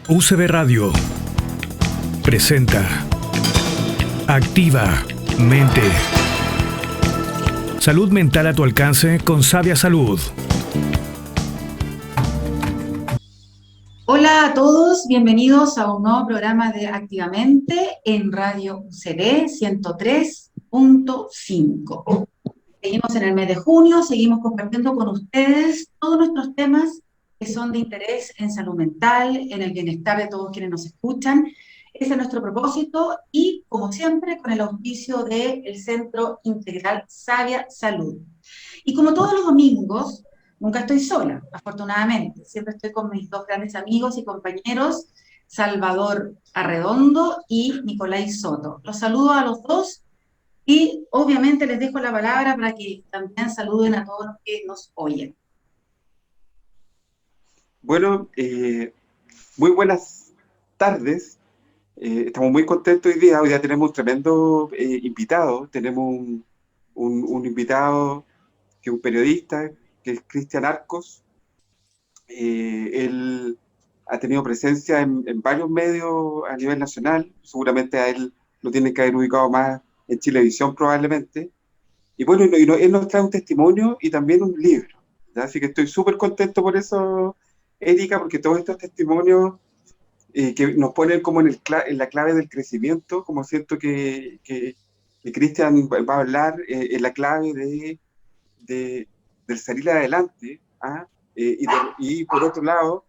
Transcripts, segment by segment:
UCB Radio presenta Activa Mente. Salud mental a tu alcance con Sabia Salud. Hola a todos, bienvenidos a un nuevo programa de Activamente en Radio UCB 103.5. Seguimos en el mes de junio, seguimos compartiendo con ustedes todos nuestros temas que son de interés en salud mental, en el bienestar de todos quienes nos escuchan. Ese es nuestro propósito y, como siempre, con el auspicio del Centro Integral Sabia Salud. Y como todos los domingos, nunca estoy sola, afortunadamente. Siempre estoy con mis dos grandes amigos y compañeros, Salvador Arredondo y Nicolás Soto. Los saludo a los dos y obviamente les dejo la palabra para que también saluden a todos los que nos oyen. Bueno, muy buenas tardes. Estamos muy contentos hoy día. Hoy día tenemos un tremendo invitado. Tenemos un invitado que es un periodista, que es Cristian Arcos. Él ha tenido presencia en varios medios a nivel nacional. Seguramente a él lo tienen que haber ubicado más en Chilevisión probablemente. Y bueno, él nos trae un testimonio y también un libro, ¿ya? Así que estoy súper contento por eso, Erika, porque todos estos testimonios que nos ponen como en la clave del crecimiento, como siento que Cristian va a hablar en la clave del salir adelante, ¿ah? Y por otro lado,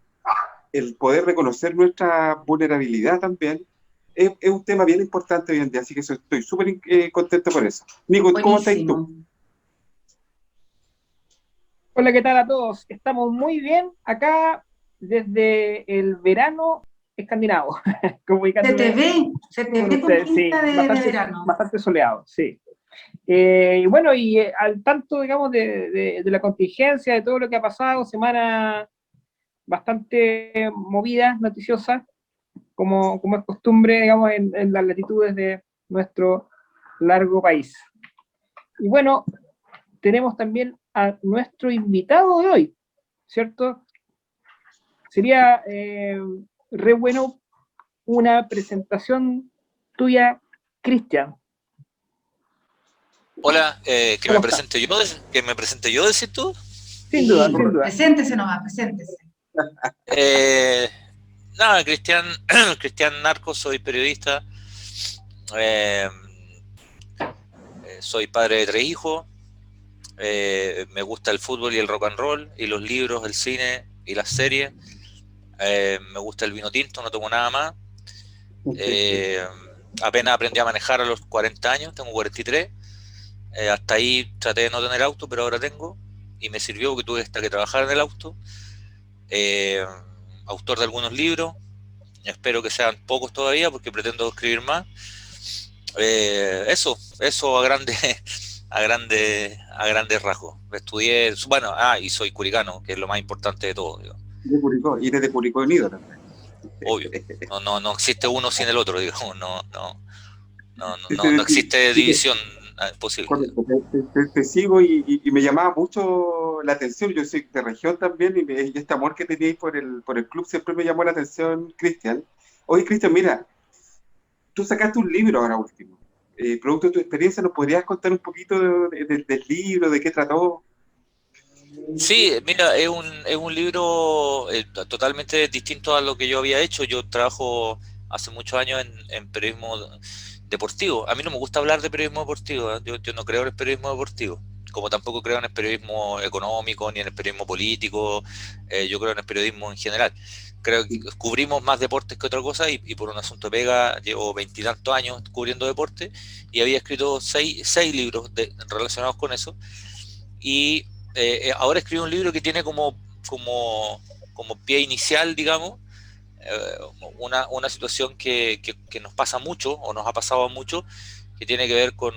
el poder reconocer nuestra vulnerabilidad también es un tema bien importante hoy en día, así que estoy súper contento por eso. Nico, ¿cómo estás tú? Hola, ¿qué tal a todos? Estamos muy bien acá desde el verano escandinavo. Se te ve con pinta de verano. Bastante soleado, sí. Y bueno, al tanto, digamos, de la contingencia, de todo lo que ha pasado, semana bastante movida, noticiosa, como es costumbre, digamos, en las latitudes de nuestro largo país. Y bueno, tenemos también a nuestro invitado de hoy, ¿cierto? Sería re bueno una presentación tuya, Cristian. Hola, que me presente yo, ¿decís tú? Sin duda. Preséntese nomás, preséntese. Nada, Cristian Narcos, soy periodista, soy padre de 3 hijos, me gusta el fútbol y el rock and roll, y los libros, el cine y las series, me gusta el vino tinto, no tomo nada más, apenas aprendí a manejar a los 40 años, tengo 43, hasta ahí traté de no tener auto, pero ahora tengo, y me sirvió porque tuve hasta que trabajar en el auto. Autor de algunos libros, espero que sean pocos todavía porque pretendo escribir más. Eso a grandes rasgos. Estudié, bueno, y soy curicano, que es lo más importante de todo, digo. De Curicó, y desde Curicó Unido también. Obvio, no existe uno sin el otro, digamos, no existe división posible. Te sigo y me llamaba mucho la atención. Yo soy de región también y este amor que teníais por el club siempre me llamó la atención, Cristian. Oye, Cristian, mira, tú sacaste un libro ahora último. Producto de tu experiencia, ¿nos podrías contar un poquito del libro, de qué trató? Sí, mira, es un libro totalmente distinto a lo que yo había hecho. Yo trabajo hace muchos años en periodismo deportivo. A mí no me gusta hablar de periodismo deportivo, ¿eh? Yo no creo en el periodismo deportivo, como tampoco creo en el periodismo económico ni en el periodismo político. Yo creo en el periodismo en general. Creo que cubrimos más deportes que otra cosa y por un asunto de pega llevo 20 y tantos años cubriendo deporte y había escrito seis libros relacionados con eso, y ahora escribo un libro que tiene como pie inicial, digamos, una situación que nos pasa mucho, o nos ha pasado mucho, que tiene que ver con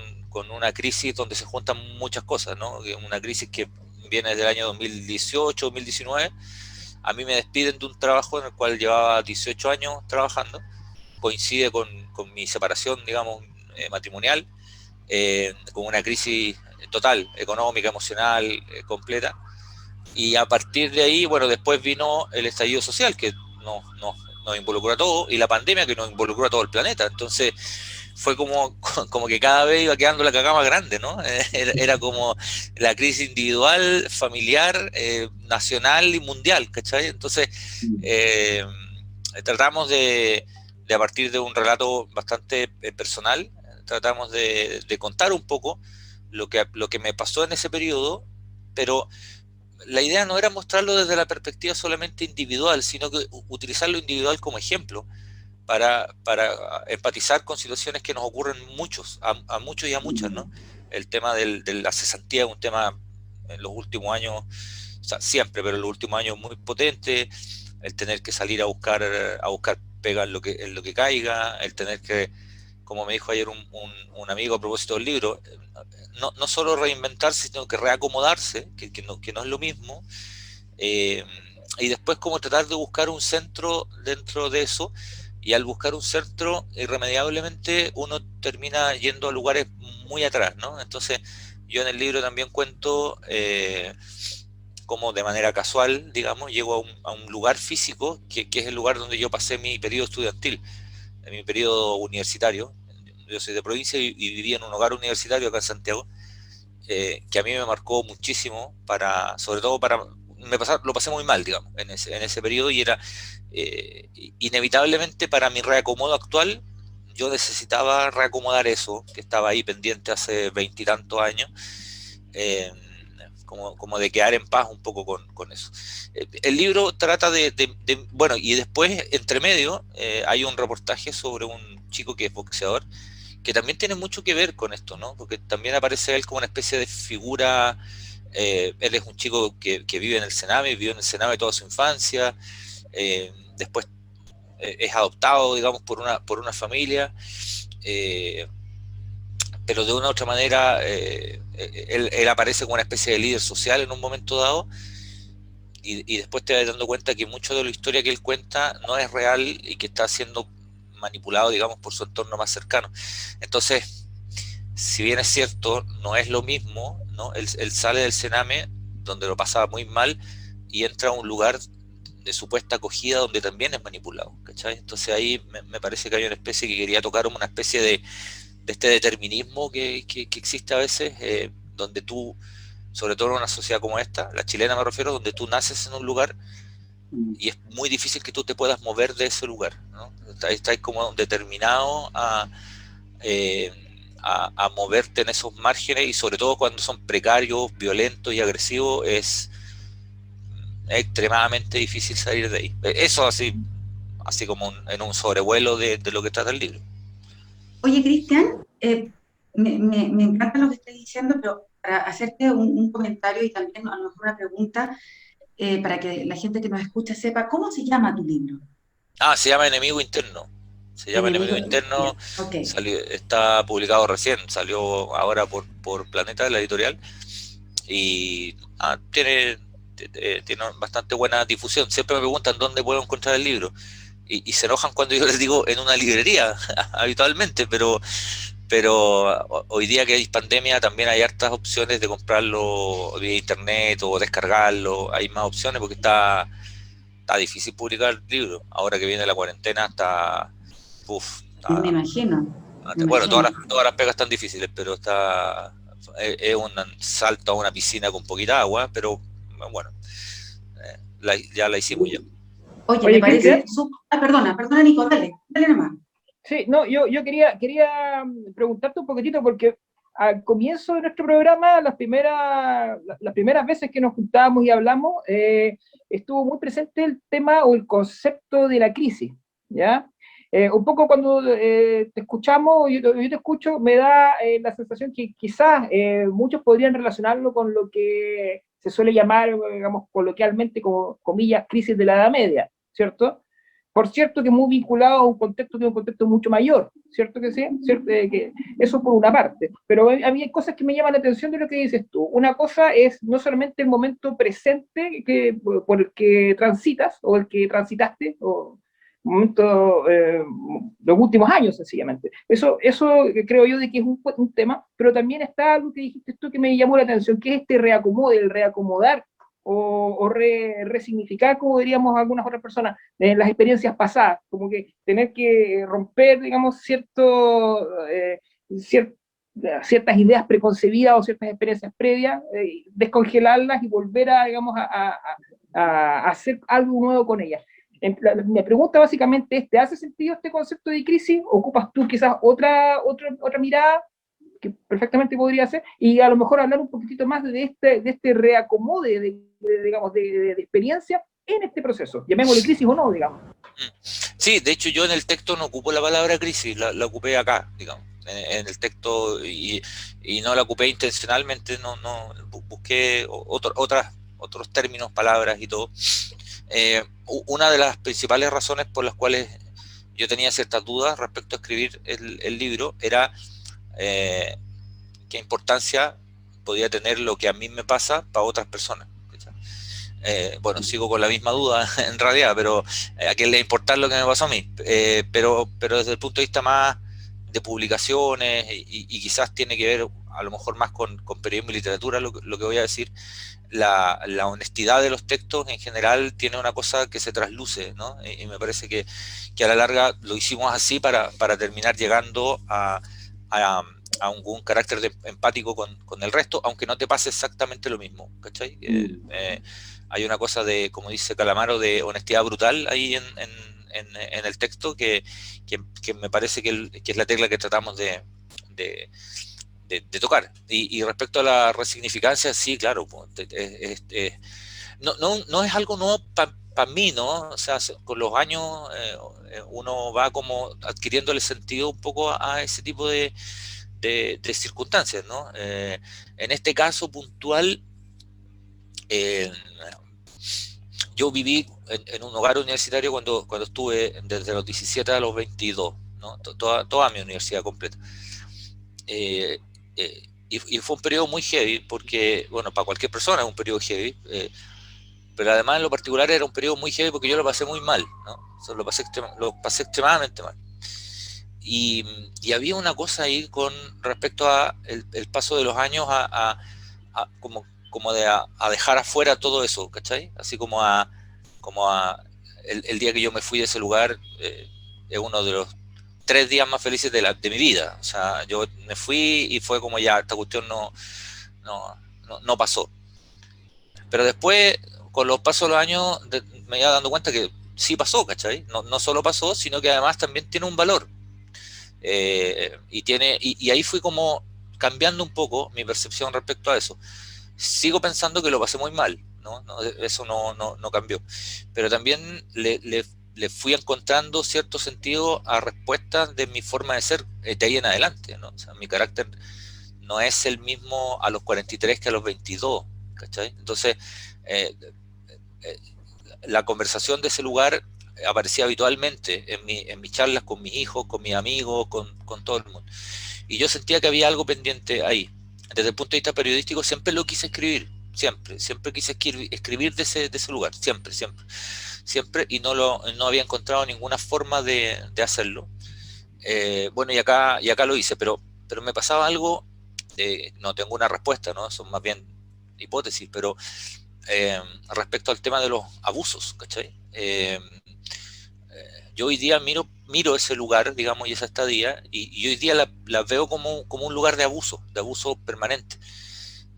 una crisis donde se juntan muchas cosas, ¿no? Una crisis que viene desde el año 2018, 2019. A mí me despiden de un trabajo en el cual llevaba 18 años trabajando, coincide con mi separación, digamos, matrimonial, con una crisis total, económica, emocional, completa. Y a partir de ahí, bueno, después vino el estallido social, que nos nos involucró a todos, y la pandemia que nos involucró a todo el planeta. Entonces fue como que cada vez iba quedando la cagada más grande, ¿no? Era como la crisis individual, familiar, nacional y mundial, ¿cachai? Entonces tratamos de a partir de un relato bastante personal, tratamos de contar un poco lo que me pasó en ese periodo, pero la idea no era mostrarlo desde la perspectiva solamente individual, sino que utilizar lo individual como ejemplo para empatizar con situaciones que nos ocurren a muchos y a muchas, ¿no? El tema de la cesantía es un tema en los últimos años, o sea, siempre, pero en los últimos años muy potente, el tener que salir a buscar pega en lo que caiga, el tener que, como me dijo ayer un amigo a propósito del libro, no solo reinventarse, sino que reacomodarse, que no es lo mismo, y después como tratar de buscar un centro dentro de eso, y al buscar un centro, irremediablemente uno termina yendo a lugares muy atrás, ¿no? Entonces, yo en el libro también cuento como de manera casual, digamos, llego a un lugar físico, que es el lugar donde yo pasé mi periodo estudiantil, mi periodo universitario. Yo soy de provincia y vivía en un hogar universitario acá en Santiago, que a mí me marcó muchísimo, sobre todo lo pasé muy mal, digamos, en ese periodo, y era inevitablemente para mi reacomodo actual, yo necesitaba reacomodar eso, que estaba ahí pendiente hace 20 y tantos años, como de quedar en paz un poco con eso. El libro trata bueno, y después, entre medio, hay un reportaje sobre un chico que es boxeador, que también tiene mucho que ver con esto, ¿no? Porque también aparece él como una especie de figura. Él es un chico que vive en el Sename, vivió en el Sename toda su infancia, después es adoptado, digamos, por una familia, pero de una u otra manera él aparece como una especie de líder social en un momento dado, y después te vas dando cuenta que mucho de la historia que él cuenta no es real y que está siendo manipulado, digamos, por su entorno más cercano. Entonces, si bien es cierto, no es lo mismo, ¿no? Él sale del Sename, donde lo pasaba muy mal, y entra a un lugar de supuesta acogida donde también es manipulado, ¿cachai? Entonces ahí me parece que hay una especie que quería tocar, una especie de este determinismo que existe a veces, donde tú, sobre todo en una sociedad como esta, la chilena me refiero, donde tú naces en un lugar y es muy difícil que tú te puedas mover de ese lugar, ¿no? Estás como determinado a moverte en esos márgenes, y sobre todo cuando son precarios, violentos y agresivos, es extremadamente difícil salir de ahí. Eso así como en un sobrevuelo de lo que trata el libro. Oye, Cristian, me encanta lo que estás diciendo, pero para hacerte un comentario y también a lo mejor una pregunta, para que la gente que nos escucha sepa, ¿cómo se llama tu libro? Se llama Enemigo Interno. Se llama Enemigo Interno. Okay. Está publicado recién, salió ahora por Planeta, la editorial, y tiene bastante buena difusión. Siempre me preguntan dónde puedo encontrar el libro, y se enojan cuando yo les digo en una librería, habitualmente, pero hoy día que hay pandemia también hay hartas opciones de comprarlo vía internet o descargarlo. Hay más opciones porque está difícil publicar el libro. Ahora que viene la cuarentena está... Me imagino. Bueno, todas las pegas están difíciles, pero es un salto a una piscina con poquita agua, pero bueno, ya la hicimos ya. Oye, me parece... Perdona, Nico, dale nomás. Sí, no, yo quería preguntarte un poquitito, porque al comienzo de nuestro programa, las primeras veces que nos juntábamos y hablamos, estuvo muy presente el tema o el concepto de la crisis, ¿ya? Un poco cuando te escuchamos, yo te escucho, me da la sensación que quizás muchos podrían relacionarlo con lo que se suele llamar, digamos, coloquialmente, como comillas, crisis de la Edad Media, ¿cierto? Por cierto, que muy vinculado a un contexto mucho mayor, ¿cierto que sí? ¿Cierto? Que eso por una parte. Pero a mí hay cosas que me llaman la atención de lo que dices tú. Una cosa es no solamente el momento presente por el que transitas, o el que transitaste, o momento, los últimos años, sencillamente. Eso creo yo de que es un tema, pero también está algo que dijiste tú que me llamó la atención, que es este reacomode, el reacomodar o resignificar, como diríamos algunas otras personas, las experiencias pasadas, como que tener que romper, digamos, ciertas ideas preconcebidas o ciertas experiencias previas, descongelarlas y volver a, digamos, a hacer algo nuevo con ellas. Mi pregunta básicamente es, ¿te hace sentido este concepto de crisis? ¿Ocupas tú quizás otra mirada que perfectamente podría ser? Y a lo mejor hablar un poquitito más de este reacomode, digamos, de experiencia en este proceso, llamémosle crisis o no, digamos. Sí, de hecho yo en el texto no ocupo la palabra crisis, la ocupé acá, digamos, en el texto, y no la ocupé intencionalmente, no busqué otros términos, palabras y todo. Una de las principales razones por las cuales yo tenía ciertas dudas respecto a escribir el libro era qué importancia podía tener lo que a mí me pasa para otras personas. Bueno, sigo con la misma duda en realidad, pero a quién le va a importar lo que me pasó a mí, pero desde el punto de vista más de publicaciones y quizás tiene que ver a lo mejor más con periodismo y literatura, lo que voy a decir, la honestidad de los textos en general tiene una cosa que se trasluce, ¿no? Y me parece que a la larga lo hicimos así para terminar llegando a un carácter empático con el resto, aunque no te pase exactamente lo mismo, ¿cachai? Hay una cosa de, como dice Calamaro, de honestidad brutal ahí en el texto que me parece que es la tecla que tratamos de tocar. Y respecto a la resignificancia, sí, claro, no es algo nuevo para mí, ¿no? O sea, con los años uno va como adquiriéndole sentido un poco a ese tipo de circunstancias, ¿no? En este caso puntual, yo viví en un hogar universitario cuando estuve desde los 17 a los 22, ¿no? Toda mi universidad completa. Y fue un periodo muy heavy, porque, bueno, para cualquier persona es un periodo heavy, pero además en lo particular era un periodo muy heavy porque yo lo pasé muy mal, ¿no? O sea, lo pasé extremadamente mal. Y había una cosa ahí con respecto a el paso de los años como a dejar afuera todo eso, ¿cachai? Así como el día que yo me fui de ese lugar, es uno de los 3 días más felices de mi vida. O sea, yo me fui y fue como ya, esta cuestión no pasó. Pero después, con los pasos de los años, me iba dando cuenta que sí pasó, ¿cachai? No solo pasó, sino que además también tiene un valor. Y ahí fui como cambiando un poco mi percepción respecto a eso. Sigo pensando que lo pasé muy mal, ¿no? Eso no cambió. Pero también le fui encontrando cierto sentido a respuestas de mi forma de ser de ahí en adelante, ¿no? O sea, mi carácter no es el mismo a los 43 que a los 22, ¿cachai? Entonces, la conversación de ese lugar aparecía habitualmente en mis charlas con mis hijos, con mis amigos, con todo el mundo. Y yo sentía que había algo pendiente ahí. Desde el punto de vista periodístico siempre lo quise escribir, siempre quise escribir de ese lugar, siempre, y no había encontrado ninguna forma de hacerlo. Bueno, y acá lo hice, pero me pasaba algo, no tengo una respuesta, ¿no? Son más bien hipótesis, pero respecto al tema de los abusos, ¿cachai? Yo hoy día miro ese lugar, digamos, y esa estadía, y hoy día la veo como un lugar de abuso permanente.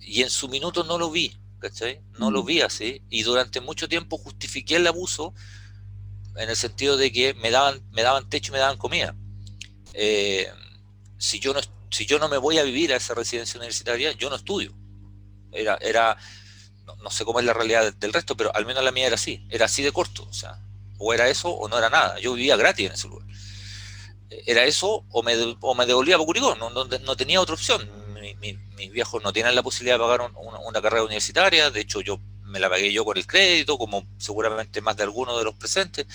Y en su minuto no lo vi, ¿cachai? No lo vi así, y durante mucho tiempo justifiqué el abuso en el sentido de que me daban techo y me daban comida. Si yo no me voy a vivir a esa residencia universitaria, yo no estudio. No sé cómo es la realidad del resto, pero al menos la mía era así de corto, o sea, o era eso o no era nada. Yo vivía gratis en ese lugar. Era eso o me devolvía para Curicó, no tenía otra opción. Mis viejos no tienen la posibilidad de pagar una carrera universitaria, de hecho yo me la pagué yo con el crédito, como seguramente más de algunos de los presentes.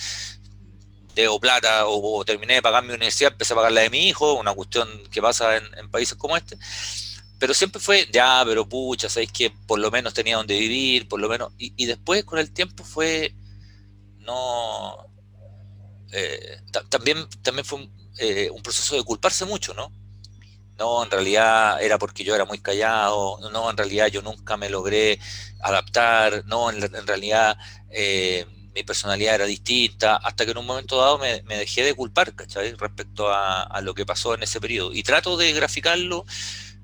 Debo plata o terminé de pagar mi universidad, empecé a pagar la de mi hijo, una cuestión que pasa en países como este. Pero siempre fue, ya, pero pucha, sabéis que por lo menos tenía donde vivir, por lo menos. Y después con el tiempo fue, no, también fue un proceso de culparse mucho, ¿no? no, en realidad era porque yo era muy callado, no, en realidad yo nunca me logré adaptar, no, en realidad mi personalidad era distinta, hasta que en un momento dado me dejé de culpar, ¿cachai? Respecto a lo que pasó en ese periodo. Y trato de graficarlo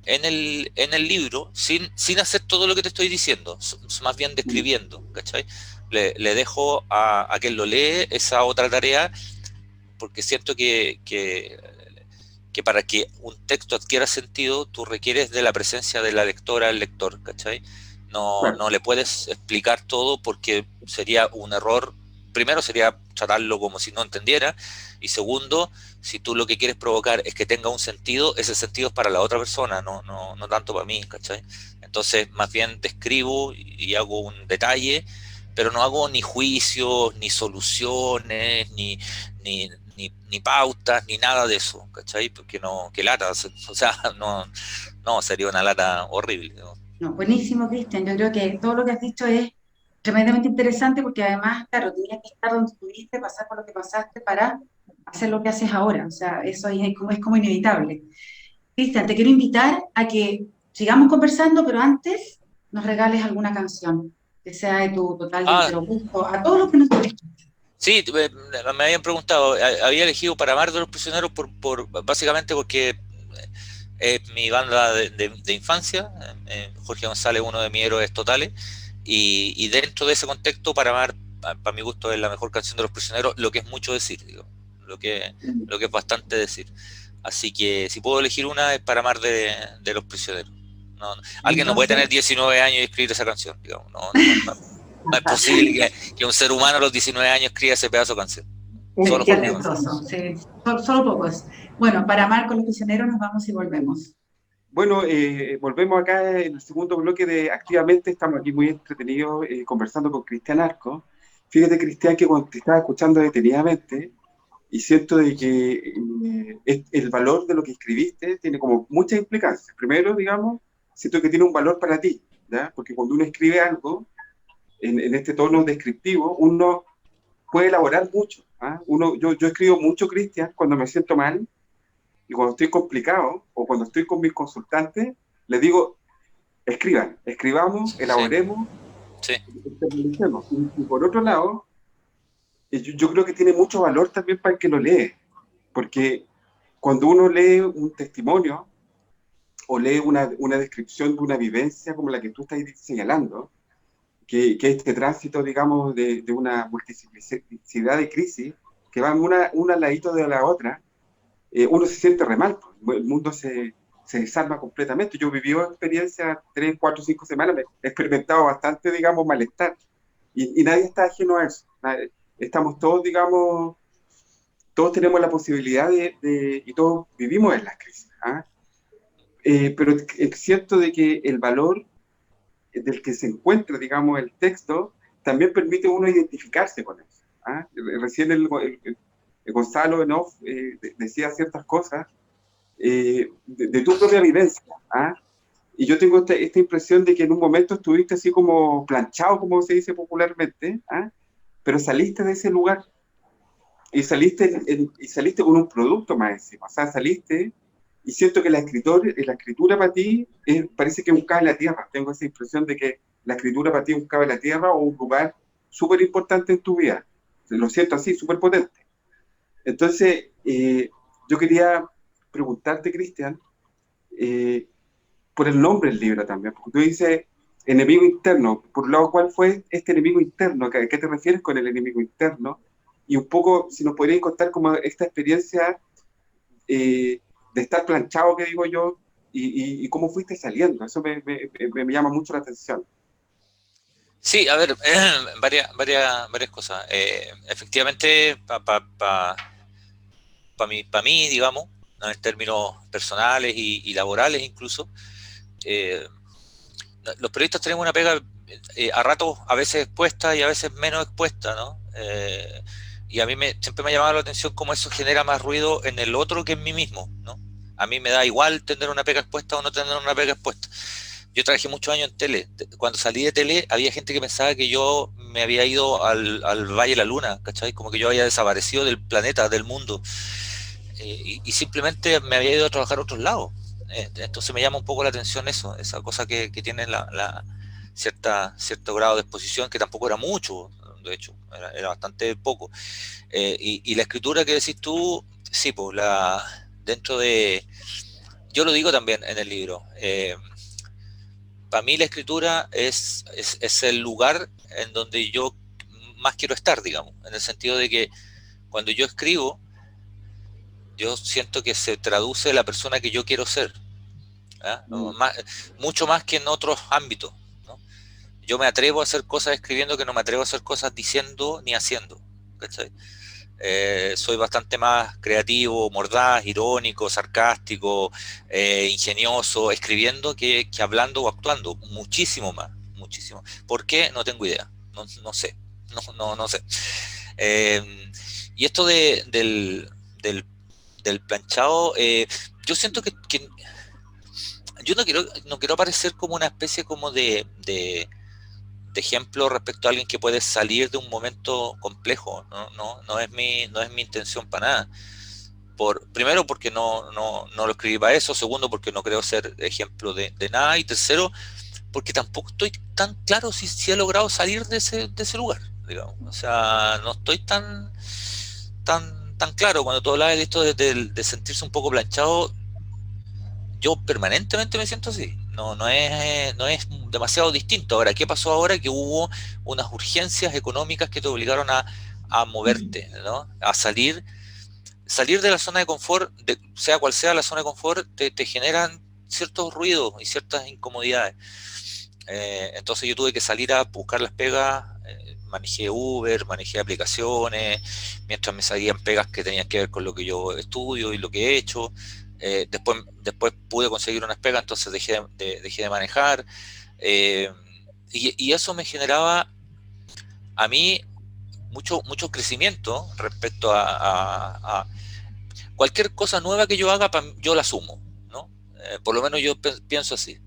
en el libro sin hacer todo lo que te estoy diciendo, más bien describiendo, ¿cachai? Le dejo a quien lo lee esa otra tarea, porque siento que para que un texto adquiera sentido, tú requieres de la presencia de la lectora, el lector, ¿cachai? No le puedes explicar todo porque sería un error. Primero sería tratarlo como si no entendiera, y segundo, si tú lo que quieres provocar es que tenga un sentido, ese sentido es para la otra persona, no tanto para mí, ¿cachai? Entonces, más bien describo y hago un detalle, pero no hago ni juicios, ni soluciones, ni pautas, ni nada de eso, ¿cachai? Porque no, que lata, o sea, no, sería una lata horrible, ¿no? No, buenísimo, Cristian. Yo creo que todo lo que has dicho es tremendamente interesante porque además, claro, tenías que estar donde estuviste, pasar por lo que pasaste para hacer lo que haces ahora. O sea, eso es como inevitable. Cristian, te quiero invitar a que sigamos conversando, pero antes nos regales alguna canción que sea de tu total y Ah, entero gusto, a todos los que nos escuchan. sí, me habían preguntado, había elegido Para Amar de los Prisioneros básicamente porque es mi banda de infancia. Jorge González, uno de mis héroes totales, y dentro de ese contexto, Para Amar, para mi gusto, es la mejor canción de los Prisioneros, lo que es mucho decir, digo, lo que es bastante decir. Así que si puedo elegir una, es Para Amar de los Prisioneros. Alguien no puede tener Entonces, 19 años y escribir esa canción, digamos. No es posible que un ser humano a los 19 años escriba ese pedazo de canción. Solo qué Jorge González. talentoso, sí, solo pocos. Bueno, para amar con los prisioneros nos vamos y volvemos. Bueno, volvemos acá en el segundo bloque de Activamente. Estamos aquí muy entretenidos conversando con Cristian Arco. Fíjate, Cristian, que cuando te estaba escuchando detenidamente y siento de que el valor de lo que escribiste tiene como muchas implicancias. Primero, digamos, siento que tiene un valor para ti, ¿ya? Porque cuando uno escribe algo en este tono descriptivo, uno puede elaborar mucho. ¿Ah? Yo escribo mucho, Cristian, cuando me siento mal y cuando estoy complicado o cuando estoy con mis consultantes, les digo, escribamos, Sí, elaboremos, sí. exteriorizemos. Y por otro lado, yo creo que tiene mucho valor también para el que lo lee, porque cuando uno lee un testimonio o lee una descripción de una vivencia como la que tú estás señalando, que este tránsito, digamos, de una multiplicidad de crisis, que van una al ladito de la otra, uno se siente re mal, pues. El mundo se desarma completamente. Yo viví experiencias 3, 4, 5 semanas, he experimentado bastante, digamos, malestar. Y nadie está ajeno a eso. Estamos todos, digamos, todos tenemos la posibilidad y todos vivimos en las crisis. ¿Ah? Pero es cierto de que el valor del que se encuentra, digamos, el texto, también permite a uno identificarse con eso. ¿Ah? Recién el Gonzalo en off decía ciertas cosas de tu propia vivencia. ¿Ah? Y yo tengo esta impresión de que en un momento estuviste así como planchado, como se dice popularmente, ¿ah? Pero saliste de ese lugar y saliste con un producto más encima. O sea, saliste y siento que la escritura para ti parece que es un cable a la tierra. Tengo esa impresión de que la escritura para ti es un cable a la tierra o un lugar súper importante en tu vida. Lo siento así, súper potente. Entonces, yo quería preguntarte, Cristian, por el nombre del libro también, porque tú dices enemigo interno. Por un lado, ¿cuál fue este enemigo interno? ¿A qué te refieres con el enemigo interno? Y un poco, si nos podrías contar como esta experiencia de estar planchado, que digo yo, y cómo fuiste saliendo. Eso me llama mucho la atención. Sí, a ver, varias cosas. Efectivamente, para mí, digamos, ¿no? En términos personales y laborales incluso, eh, los periodistas tenemos una pega a ratos a veces expuesta y a veces menos expuesta, ¿no? Y a mí siempre me ha llamado la atención cómo eso genera más ruido en el otro que en mí mismo, ¿no? A mí me da igual tener una pega expuesta o no tener una pega expuesta. Yo trabajé muchos años en tele. Cuando salí de tele, había gente que pensaba que yo me había ido al Valle de la Luna, ¿cachai? Como que yo había desaparecido del planeta, del mundo. Y simplemente me había ido a trabajar a otros lados. Entonces me llama un poco la atención eso, esa cosa que tiene cierto grado de exposición, que tampoco era mucho, de hecho, era bastante poco. Y la escritura que decís tú, sí, pues dentro de... Yo lo digo también en el libro. Para mí la escritura es el lugar en donde yo más quiero estar, digamos, en el sentido de que cuando yo escribo, yo siento que se traduce la persona que yo quiero ser, ¿ah? Mucho más que en otros ámbitos, ¿no? Yo me atrevo a hacer cosas escribiendo que no me atrevo a hacer cosas diciendo ni haciendo, ¿cachai? Soy bastante más creativo, mordaz, irónico, sarcástico, ingenioso, escribiendo que hablando o actuando, muchísimo más, muchísimo. ¿Por qué? No tengo idea, no sé, no sé. Y esto del planchado, yo siento que yo no quiero aparecer como una especie como de ejemplo respecto a alguien que puede salir de un momento complejo. No es mi intención para nada. Primero porque no lo escribí para eso, segundo porque no creo ser ejemplo de nada, y tercero porque tampoco estoy tan claro si he logrado salir de ese lugar, digamos. O sea, no estoy tan claro. Cuando tú hablabas de esto de sentirse un poco planchado, yo permanentemente me siento así. No es demasiado distinto. Ahora, ¿qué pasó ahora? Que hubo unas urgencias económicas que te obligaron a moverte, ¿no? A salir de la zona de confort, sea cual sea la zona de confort, te generan ciertos ruidos y ciertas incomodidades. Entonces yo tuve que salir a buscar las pegas, manejé Uber, manejé aplicaciones, mientras me salían pegas que tenían que ver con lo que yo estudio y lo que he hecho. Después pude conseguir unas pegas, entonces dejé de manejar. Y eso me generaba a mí mucho crecimiento respecto a cualquier cosa nueva que yo haga, yo la asumo, ¿no? Por lo menos yo pienso así.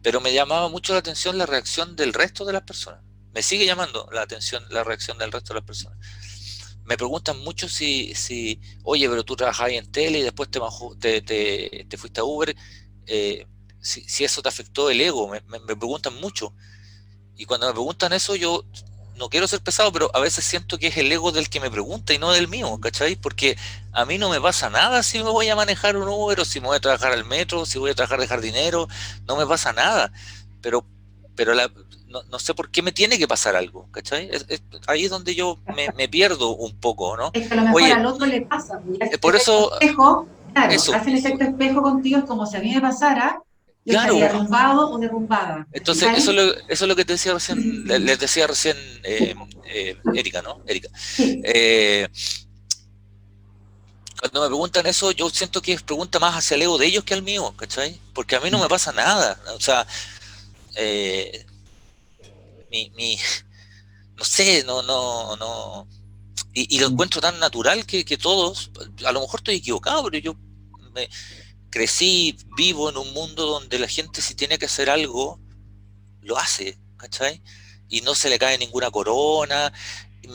Pero me llamaba mucho la atención la reacción del resto de las personas. Me sigue llamando la atención la reacción del resto de las personas. Me preguntan mucho oye, pero tú trabajabas en tele y después te fuiste a Uber, si eso te afectó el ego. Me preguntan mucho. Y cuando me preguntan eso, yo no quiero ser pesado, pero a veces siento que es el ego del que me pregunta y no del mío, ¿cachai? Porque a mí no me pasa nada si me voy a manejar un Uber, o si me voy a trabajar al metro, si voy a trabajar de jardinero, no me pasa nada. Pero no sé por qué me tiene que pasar algo, ¿cachai? Ahí es donde yo me pierdo un poco, ¿no? Es que a lo mejor Oye, al otro le pasa, y hace por eso, espejo, claro, eso, hace el efecto espejo contigo, es como si a mí me pasara, yo estaría claro. derrumbado o derrumbada. Entonces, ¿Cachai? eso es lo que te decía recién, les decía recién, Erika, ¿no? Erika. Sí, Eh, Cuando me preguntan eso, yo siento que es pregunta más hacia el ego de ellos que al mío, ¿cachai? Porque a mí no me pasa nada. O sea, eh, no sé, no. Y lo encuentro tan natural que todos, a lo mejor estoy equivocado, pero yo me crecí, vivo en un mundo donde la gente, si tiene que hacer algo, lo hace, ¿cachai? Y no se le cae ninguna corona.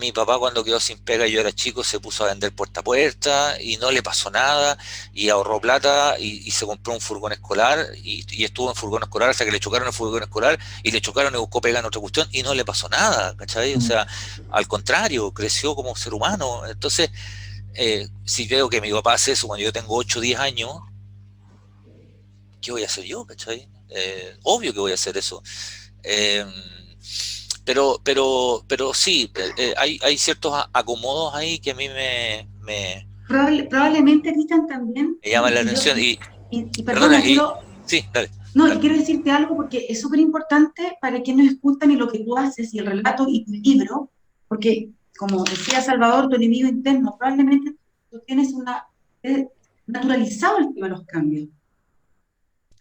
Mi papá, cuando quedó sin pega y yo era chico, se puso a vender puerta a puerta y no le pasó nada, y ahorró plata y se compró un furgón escolar, y estuvo en furgón escolar hasta que le chocaron el furgón escolar, y le chocaron y buscó pega en otra cuestión y no le pasó nada, ¿cachai? O sea, al contrario, creció como ser humano. Entonces, si veo que mi papá hace eso cuando yo tengo 8 o 10 años, ¿qué voy a hacer yo, cachai? Obvio que voy a hacer eso. Eh, pero sí, hay ciertos acomodos ahí que a mí probablemente, Cristian, también, me llaman la atención. y Perdona, perdona, quiero, sí, dale, no, y dale. quiero decirte algo porque es súper importante para quienes escuchan y lo que tú haces y el relato y tu libro, porque como decía Salvador, tu enemigo interno, probablemente tú tienes naturalizado el tema de los cambios,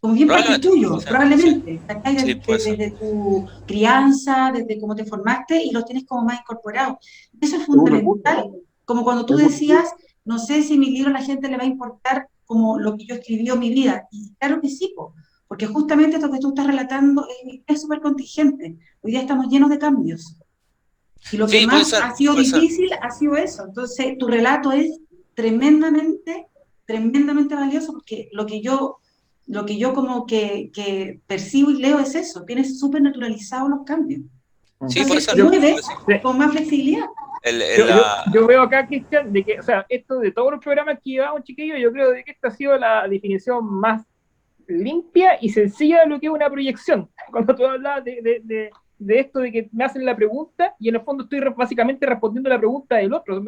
como bien parte Probablemente, tuyo, sí, sí, probablemente, ¿cachai? sí, puede ser. Desde tu crianza, desde cómo te formaste y los tienes como más incorporados. Eso es Seguro. fundamental, como cuando tú decías, no sé si mi libro a la gente le va a importar como lo que yo escribí o mi vida, y claro que sí, porque justamente esto que tú estás relatando es súper contingente. Hoy día estamos llenos de cambios. Y lo que Sí, puede más ser, ha sido puede ser. difícil ha sido eso. Entonces, tu relato es tremendamente tremendamente valioso porque lo que yo como que percibo y leo es eso, tienes súper naturalizados los cambios. Sí, por Entonces eso te no, mueves con más flexibilidad. Yo veo acá, Cristian, de que, o sea, esto de todos los programas que llevamos, chiquillos, yo creo de que esta ha sido la definición más limpia y sencilla de lo que es una proyección. Cuando tú hablas de esto de que me hacen la pregunta y en el fondo estoy básicamente respondiendo la pregunta del otro.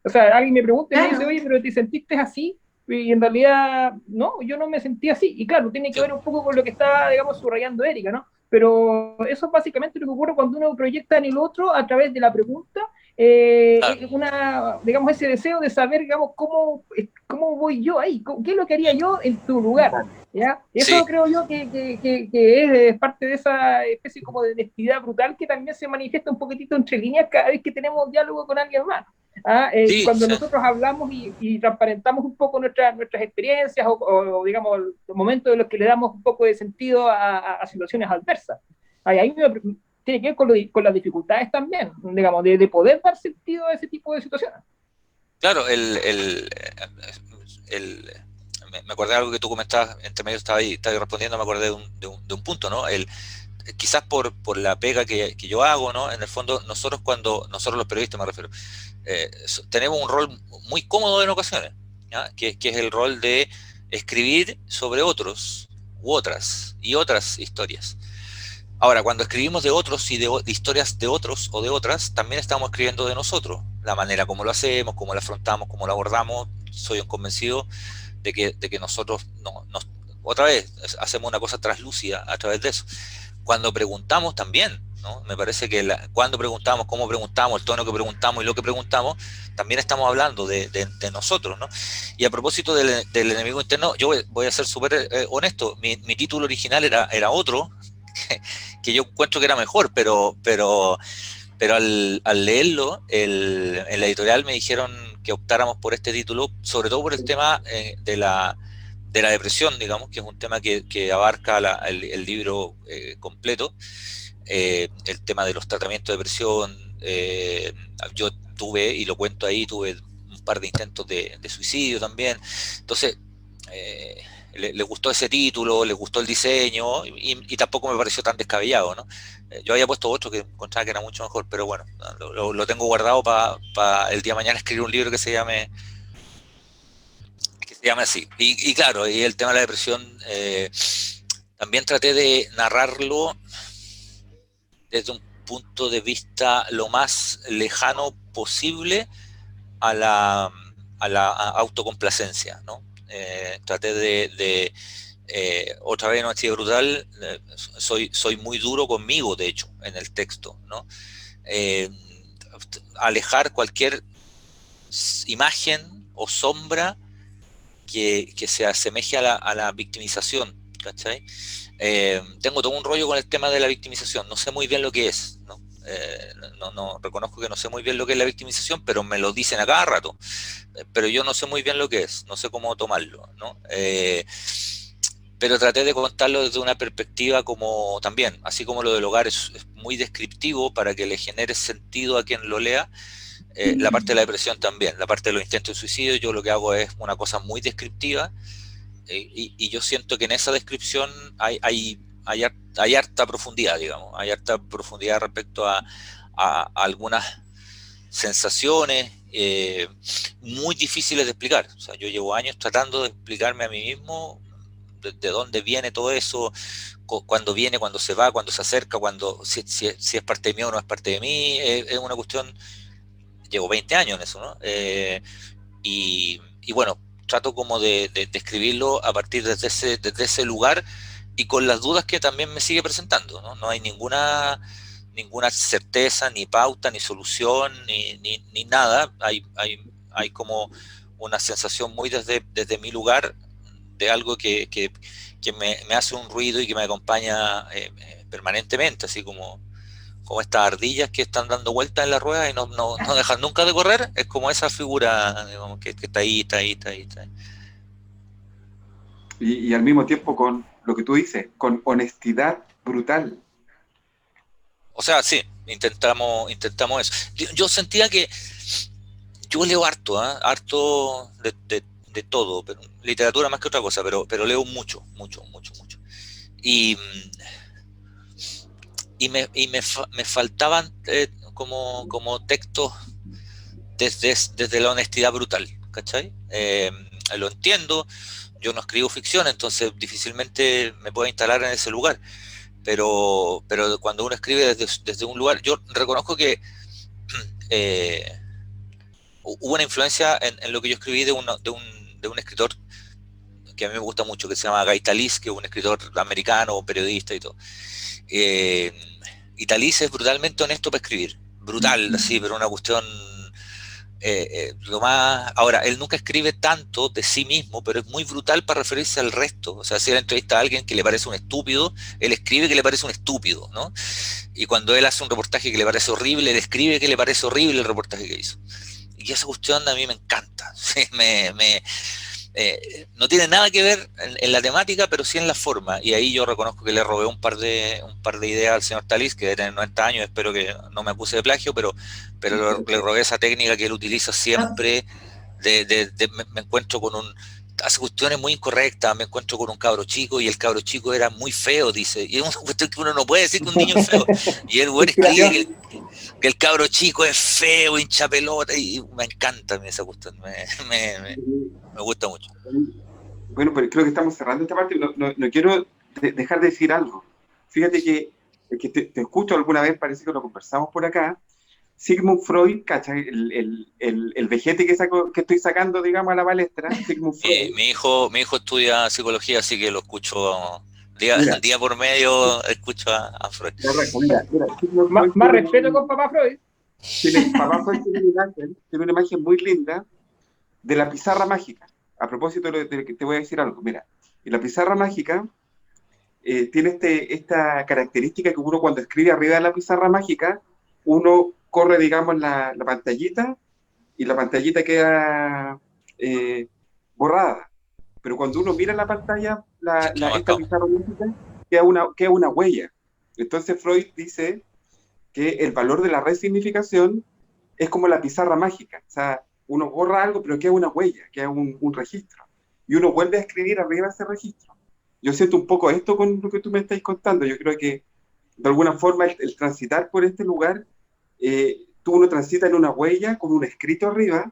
O sea, alguien me pregunta y me dice, Claro. oye, pero ¿te sentiste así? Y en realidad, no, yo no me sentí así. Y claro, tiene que ver un poco con lo que estaba, digamos, subrayando Erika, ¿no? Pero eso es básicamente lo que ocurre cuando uno proyecta en el otro a través de la pregunta, claro, digamos, ese deseo de saber, digamos, cómo voy yo ahí, qué es lo que haría yo en tu lugar. ¿Ya? Eso sí, creo yo que es parte de esa especie como de honestidad brutal que también se manifiesta un poquitito entre líneas cada vez que tenemos diálogo con alguien más. sí, Cuando sí. nosotros hablamos y transparentamos un poco nuestras experiencias o, digamos, los momentos en los que le damos un poco de sentido a situaciones adversas. Ahí tiene que ver con las dificultades también, digamos, de poder dar sentido a ese tipo de situaciones. Claro, me acordé de algo que tú comentabas, entre medio estaba respondiendo, me acordé de un punto, ¿no? Quizás por la pega que yo hago, ¿no? En el fondo, nosotros los periodistas me refiero, tenemos un rol muy cómodo en ocasiones, ¿ya? Que es el rol de escribir sobre otros u otras y otras historias. Ahora, cuando escribimos de otros y de historias de otros o de otras, también estamos escribiendo de nosotros. La manera como lo hacemos, cómo lo afrontamos, cómo lo abordamos. Soy un convencido de que nosotros, otra vez, hacemos una cosa translúcida a través de eso. Cuando preguntamos también, ¿no? Me parece que cuando preguntamos, cómo preguntamos, el tono que preguntamos y lo que preguntamos, también estamos hablando de nosotros, ¿no? Y a propósito del enemigo interno, yo voy a ser súper honesto. Mi título original era otro, que yo encuentro que era mejor, pero al leerlo, en la editorial me dijeron que optáramos por este título, sobre todo por el tema de la depresión, digamos, que es un tema que abarca el libro completo, el tema de los tratamientos de depresión. Yo tuve, y lo cuento ahí, tuve un par de intentos de suicidio también. Entonces, le gustó ese título, le gustó el diseño y tampoco me pareció tan descabellado, ¿no? Yo había puesto otro que encontraba que era mucho mejor, pero bueno, lo tengo guardado para el día de mañana escribir un libro que se llame así. Y claro, y el tema de la depresión, también traté de narrarlo desde un punto de vista lo más lejano posible a la autocomplacencia, ¿no? Traté otra vez, no así brutal, soy muy duro conmigo, de hecho, en el texto, ¿no? Eh, Alejar cualquier imagen o sombra que se asemeje a la victimización, ¿cachai? Tengo todo un rollo con el tema de la victimización, no sé muy bien lo que es, ¿no? Reconozco que no sé muy bien lo que es la victimización, pero me lo dicen a cada rato, pero yo no sé muy bien lo que es, no sé cómo tomarlo, ¿no? Pero traté de contarlo desde una perspectiva como también, así como lo del hogar es muy descriptivo para que le genere sentido a quien lo lea. La parte de la depresión también, la parte de los intentos de suicidio, yo lo que hago es una cosa muy descriptiva, y yo siento que en esa descripción hay harta profundidad, digamos, hay harta profundidad respecto a algunas sensaciones muy difíciles de explicar. O sea, yo llevo años tratando de explicarme a mí mismo de dónde viene todo eso, cuándo viene, cuándo se va, cuándo se acerca, si es parte de mí o no es parte de mí. Es una cuestión, llevo 20 años en eso, ¿no? Y bueno, trato como de escribirlo a partir desde ese lugar y con las dudas que también me sigue presentando, ¿no? No hay ninguna certeza, ni pauta, ni solución, ni nada. Hay como una sensación muy desde mi lugar de algo que me hace un ruido y que me acompaña permanentemente, así como estas ardillas que están dando vueltas en la rueda y no dejan nunca de correr. Es como esa figura, digamos, que está ahí, está ahí, está ahí, está ahí. Y al mismo tiempo con lo que tú dices, con honestidad brutal. O sea, sí, intentamos eso. Yo sentía que yo leo harto, harto de todo, pero, literatura más que otra cosa, pero leo mucho. Y, me faltaban como textos desde la honestidad brutal, ¿cachai? Lo entiendo, yo no escribo ficción, entonces difícilmente me puedo instalar en ese lugar, pero cuando uno escribe desde un lugar, yo reconozco que hubo una influencia en lo que yo escribí de un escritor que a mí me gusta mucho, que se llama Guy Talese, que es un escritor americano, periodista y todo. Y Talese es brutalmente honesto para escribir, brutal, así, pero una cuestión lo más... Ahora, él nunca escribe tanto de sí mismo, pero es muy brutal para referirse al resto. O sea, si él entrevista a alguien que le parece un estúpido, él escribe que le parece un estúpido, ¿no? Y cuando él hace un reportaje que le parece horrible, él escribe que le parece horrible el reportaje que hizo. Y esa cuestión a mí me encanta. ¿Sí? No tiene nada que ver en la temática, pero sí en la forma. Y ahí yo reconozco que le robé un par de ideas al señor Talese, que debe tener 90 años, espero que no me acuse de plagio, pero le robé esa técnica que él utiliza siempre. Me encuentro con hace cuestiones muy incorrectas, me encuentro con un cabro chico y el cabro chico era muy feo, dice, y es una cuestión que uno no puede decir que un niño es feo, y el güey escribe que el cabro chico es feo, hincha pelota, y me encanta a mí esa cuestión, me gusta mucho. Bueno, pero creo que estamos cerrando esta parte, no quiero dejar de decir algo. Fíjate que te escucho alguna vez, parece que lo conversamos por acá. Sigmund Freud, ¿cachai? El vejete que estoy sacando, digamos, a la palestra, Sigmund Freud. Mi hijo estudia psicología, así que lo escucho día por medio, escucho a Freud. Mira, más respeto con papá Freud. Papá Freud tiene una imagen muy linda de la pizarra mágica. A propósito de que te voy a decir algo, mira, y la pizarra mágica tiene esta característica que uno cuando escribe arriba de la pizarra mágica, uno corre, digamos, la pantallita y la pantallita queda borrada. Pero cuando uno mira la pantalla, esta pizarra mágica queda una huella. Entonces Freud dice que el valor de la resignificación es como la pizarra mágica. O sea, uno borra algo, pero queda una huella, queda un registro. Y uno vuelve a escribir arriba de ese registro. Yo siento un poco esto con lo que tú me estás contando. Yo creo que, de alguna forma, el transitar por este lugar, uno transita en una huella con un escrito arriba,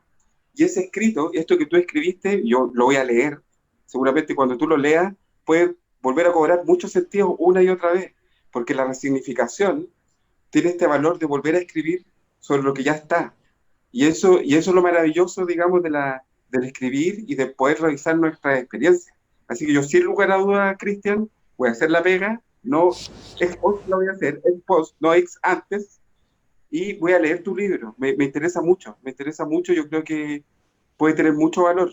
y ese escrito, esto que tú escribiste, yo lo voy a leer. Seguramente cuando tú lo leas, puede volver a cobrar muchos sentidos una y otra vez, porque la resignificación tiene este valor de volver a escribir sobre lo que ya está. Y eso es lo maravilloso, digamos, del escribir y de poder revisar nuestras experiencias. Así que yo, sin lugar a duda, Cristian, voy a hacer la pega, no ex post lo voy a hacer, ex post, no ex antes, y voy a leer tu libro. Me interesa mucho, yo creo que puede tener mucho valor.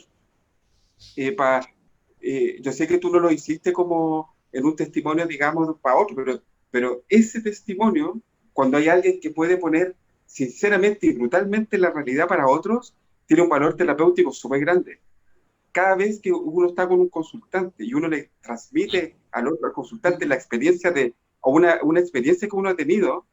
Yo sé que tú no lo hiciste como en un testimonio, digamos, para otro, pero ese testimonio, cuando hay alguien que puede poner sinceramente y brutalmente la realidad para otros, tiene un valor terapéutico súper grande. Cada vez que uno está con un consultante y uno le transmite al consultante la experiencia o una experiencia que uno ha tenido,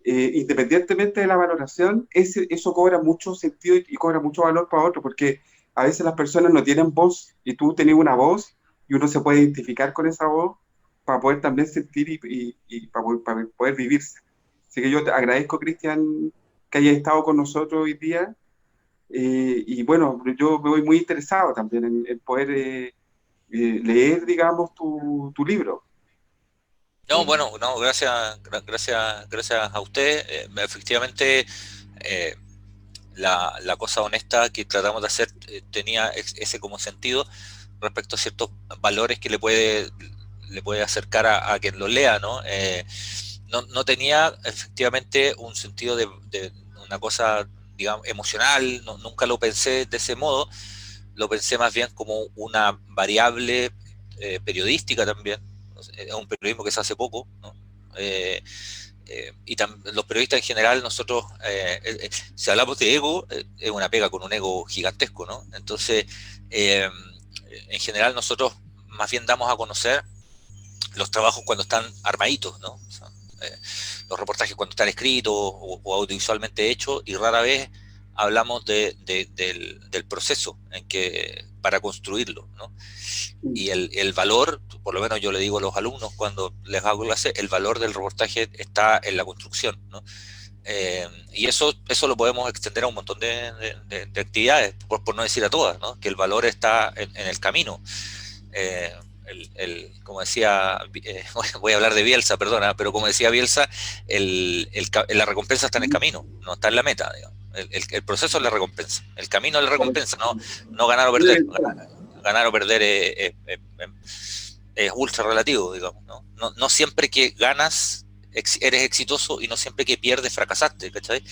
independientemente de la valoración, eso cobra mucho sentido y cobra mucho valor para otro, porque a veces las personas no tienen voz y tú tenés una voz y uno se puede identificar con esa voz para poder también sentir y para poder vivirse. Así que yo te agradezco, Cristian, que hayas estado con nosotros hoy día. Y bueno, yo me voy muy interesado también en poder leer, digamos, tu libro. No, bueno, no, gracias a usted. Efectivamente, la cosa honesta que tratamos de hacer tenía ese como sentido respecto a ciertos valores que le puede acercar a quien lo lea, ¿no? No tenía efectivamente un sentido de una cosa, digamos, emocional, nunca lo pensé de ese modo, lo pensé más bien como una variable periodística también. Es un periodismo que se hace poco, ¿no? Y los periodistas en general, nosotros, si hablamos de ego, es una pega con un ego gigantesco, ¿no? Entonces, en general nosotros más bien damos a conocer los trabajos cuando están armaditos, ¿no? O sea, los reportajes cuando están escritos o audiovisualmente hechos, y rara vez hablamos del proceso para construirlo, ¿no? Y el valor, por lo menos yo le digo a los alumnos cuando les hago clase, el valor del reportaje está en la construcción, ¿no? Y eso lo podemos extender a un montón de actividades, por no decir a todas, ¿no? Que el valor está en el camino. Como decía, voy a hablar de Bielsa, perdona, pero como decía Bielsa, la recompensa está en el camino, no está en la meta, digamos. El proceso es la recompensa, el camino es la recompensa, no ganar o perder. Ganar o perder es ultra relativo, digamos, ¿no? No siempre que ganas eres exitoso y no siempre que pierdes fracasaste, ¿cachai?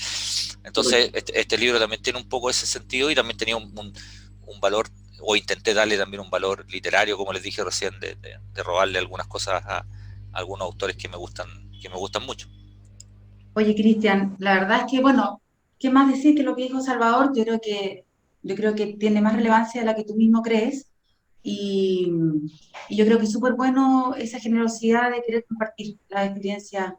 Entonces este libro también tiene un poco ese sentido y también tenía un valor, o intenté darle también un valor literario, como les dije recién, de robarle algunas cosas a algunos autores que me gustan mucho. Oye, Cristian, la verdad es que, bueno, ¿qué más decir que lo que dijo Salvador? Yo creo que tiene más relevancia de la que tú mismo crees y, y yo creo que es súper bueno esa generosidad de querer compartir las experiencias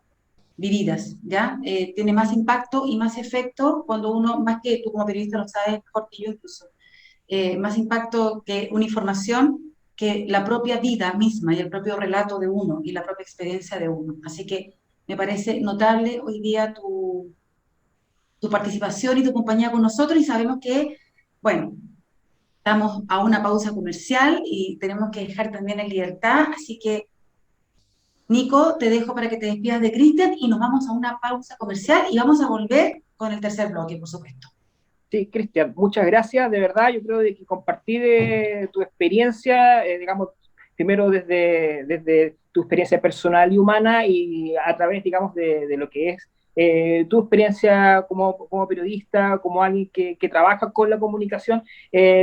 vividas, ¿ya? Tiene más impacto y más efecto cuando uno, más que tú como periodista lo sabes mejor que yo incluso, más impacto que una información que la propia vida misma y el propio relato de uno y la propia experiencia de uno. Así que me parece notable hoy día tu participación y tu compañía con nosotros y sabemos que, bueno, estamos a una pausa comercial y tenemos que dejar también en libertad, así que Nico, te dejo para que te despidas de Cristian y nos vamos a una pausa comercial y vamos a volver con el tercer bloque, por supuesto. Sí, Cristian, muchas gracias, de verdad, yo creo de que compartir tu experiencia, digamos, primero desde tu experiencia personal y humana y a través, digamos, de lo que es tu experiencia como periodista, como alguien que trabaja con la comunicación,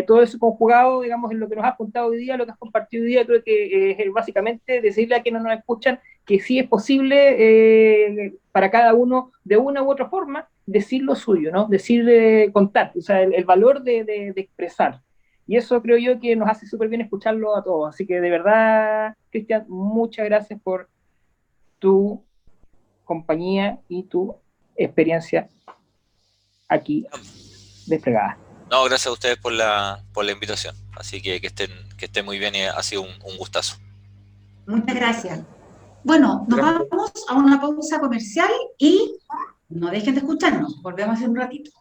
todo eso conjugado, digamos, en lo que nos has contado hoy día, lo que has compartido hoy día, creo que es básicamente decirle a quienes nos escuchan que sí es posible para cada uno, de una u otra forma, decir lo suyo, ¿no? Decir, contar, o sea, el valor de expresar. Y eso creo yo que nos hace súper bien escucharlo a todos. Así que de verdad, Cristian, muchas gracias por tu compañía y tu experiencia aquí desplegada. No, gracias a ustedes por la invitación. Así que estén muy bien y ha sido un gustazo. Muchas gracias. Bueno, nos vamos a una pausa comercial y no dejen de escucharnos. Volvemos en un ratito.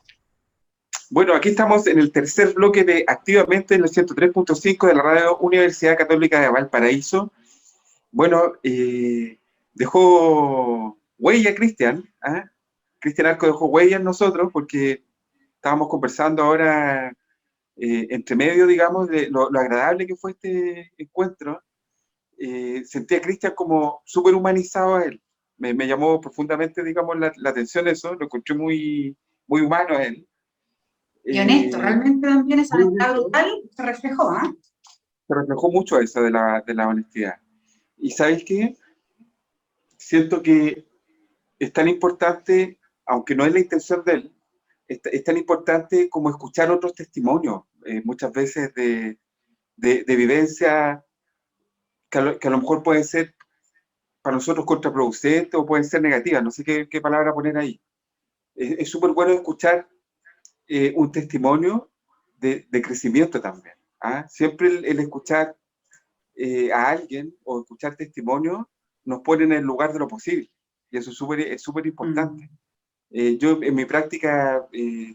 Bueno, aquí estamos en el tercer bloque de Activamente en el 103.5 de la Radio Universidad Católica de Valparaíso. Bueno, dejó huella Cristian, ¿eh? Cristian Arco dejó huella en nosotros porque estábamos conversando ahora entre medio, digamos, de lo agradable que fue este encuentro. Sentí a Cristian como súper humanizado a él. Me llamó profundamente, digamos, la atención eso, lo encontré muy, muy humano a él. Y honesto, realmente también esa honestidad brutal se reflejó, ¿eh? Se reflejó mucho eso de la honestidad. ¿Y sabes qué? Siento que es tan importante, aunque no es la intención de él, es tan importante como escuchar otros testimonios, muchas veces de vivencia que a lo mejor pueden ser para nosotros contraproducentes o pueden ser negativas, no sé qué palabra poner ahí. Es súper bueno escuchar un testimonio de crecimiento también. ¿Ah? Siempre el escuchar a alguien o escuchar testimonio nos pone en el lugar de lo posible, y eso es súper importante. Yo en mi práctica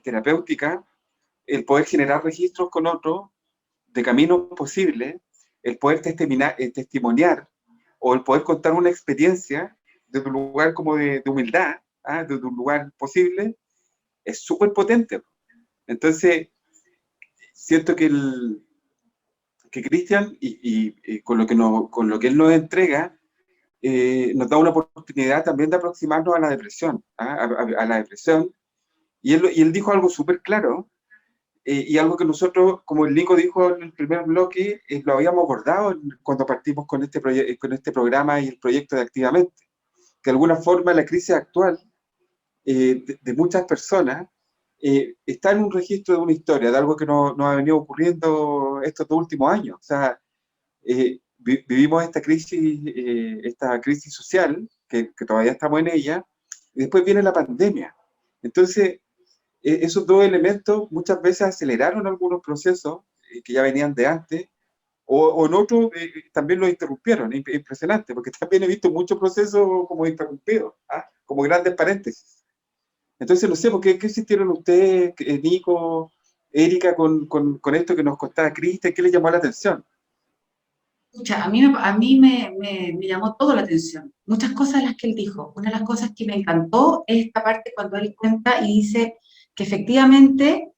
terapéutica, el poder generar registros con otros de caminos posibles, el poder testimoniar o el poder contar una experiencia desde un lugar como de humildad, desde un lugar posible, es súper potente. Entonces, siento que Cristian, y con lo que él nos entrega, nos da una oportunidad también de aproximarnos a la depresión, a la depresión. Y él dijo algo súper claro, y algo que nosotros, como el Nico dijo en el primer bloque, lo habíamos abordado cuando partimos con este programa y el proyecto de Activamente. Que de alguna forma la crisis actual de muchas personas está en un registro de una historia, de algo que nos ha venido ocurriendo estos 2 últimos años. O sea, vivimos esta crisis social, que todavía estamos en ella, y después viene la pandemia. Entonces, esos dos elementos muchas veces aceleraron algunos procesos que ya venían de antes, o en otros también los interrumpieron. Impresionante, porque también he visto muchos procesos como interrumpidos, como grandes paréntesis. Entonces, no sé, ¿qué sintieron ustedes, Nico, Erika, con esto que nos contaba Cristian? ¿Qué les llamó la atención? Escucha, a mí me llamó todo la atención. Muchas cosas las que él dijo. Una de las cosas que me encantó es esta parte cuando él cuenta y dice que efectivamente